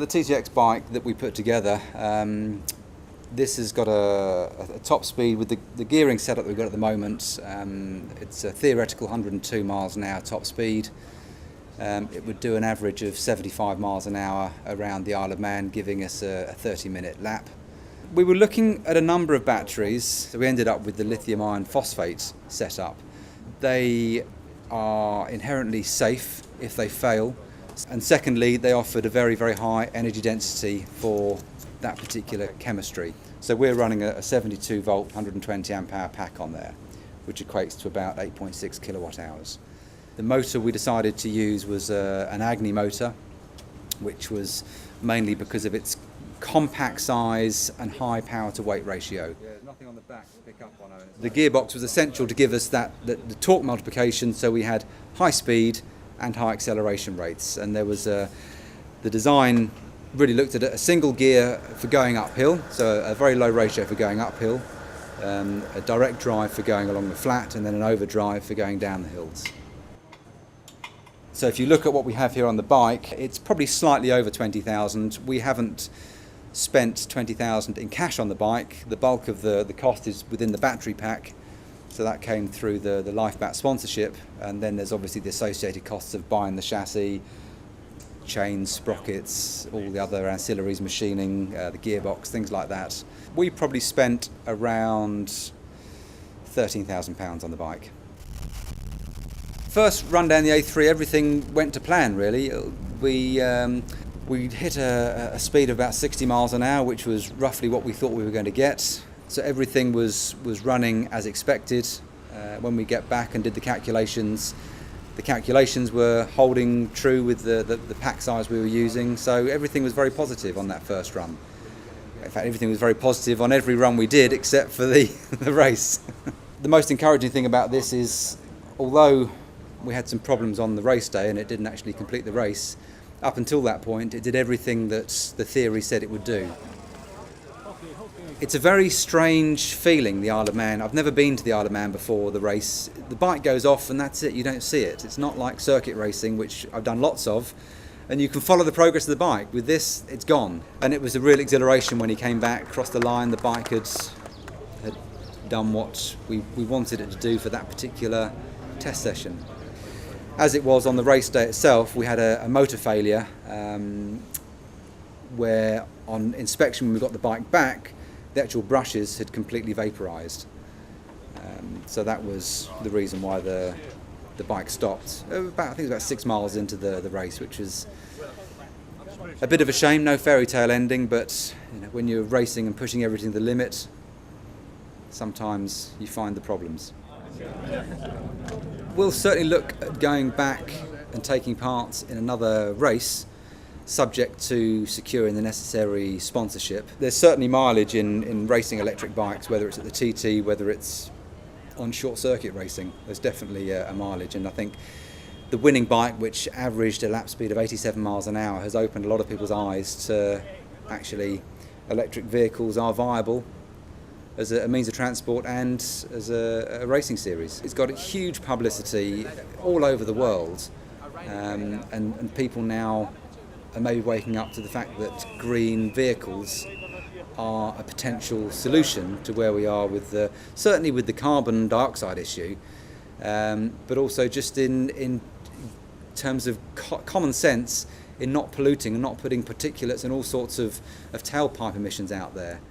The TTX bike that we put together, this has got a top speed with the gearing setup that we've got at the moment. It's a theoretical 102 miles an hour top speed. It would do an average of 75 miles an hour around the Isle of Man, giving us a 30-minute lap. We were looking at a number of batteries, so we ended up with the lithium iron phosphate setup. They are inherently safe if they fail, and secondly, they offered a very, very high energy density for that particular chemistry. So we're running a 72 volt 120 amp hour pack on there, which equates to about 8.6 kilowatt hours. The motor we decided to use was an Agni motor, which was mainly because of its compact size and high power to weight ratio. Yeah, there's nothing on the back to pick up on. The gearbox was essential to give us the torque multiplication, so we had high speed and high acceleration rates. And there was the design really looked at a single gear for going uphill, so a very low ratio for going uphill, a direct drive for going along the flat, and then an overdrive for going down the hills. So if you look at what we have here on the bike, it's probably slightly over 20,000. We haven't spent 20,000 in cash on the bike. The bulk of the cost is within the battery pack, so that came through the LifeBat sponsorship, and then there's obviously the associated costs of buying the chassis, chains, sprockets, all the other ancillaries, machining, the gearbox, things like that. We probably spent around £13,000 on the bike. First run down the A3, everything went to plan really. We hit a speed of about 60 miles an hour, which was roughly what we thought we were going to get. So everything was running as expected. When we get back and did the calculations were holding true with the pack size we were using. So everything was very positive on that first run. In fact, everything was very positive on every run we did except for the race. The most encouraging thing about this is, although we had some problems on the race day and it didn't actually complete the race, up until that point it did everything that the theory said it would do. It's a very strange feeling, the Isle of Man. I've never been to the Isle of Man before the race. The bike goes off and that's it, you don't see it. It's not like circuit racing, which I've done lots of, and you can follow the progress of the bike. With this, it's gone. And it was a real exhilaration when he came back, crossed the line, the bike had done what we wanted it to do for that particular test session. As it was on the race day itself, we had a motor failure where on inspection when we got the bike back, the actual brushes had completely vaporised. So that was the reason why the bike stopped. I think it was about 6 miles into the race, which was a bit of a shame, no fairy tale ending, but you know, when you're racing and pushing everything to the limit, sometimes you find the problems. We'll certainly look at going back and taking part in another race, subject to securing the necessary sponsorship. There's certainly mileage in racing electric bikes, whether it's at the TT, whether it's on short circuit racing. There's definitely a mileage, and I think the winning bike, which averaged a lap speed of 87 miles an hour, has opened a lot of people's eyes to actually electric vehicles are viable as a means of transport and as a racing series. It's got a huge publicity all over the world, and people now are maybe waking up to the fact that green vehicles are a potential solution to where we are with certainly with the carbon dioxide issue, but also just in terms of common sense in not polluting and not putting particulates and all sorts of tailpipe emissions out there.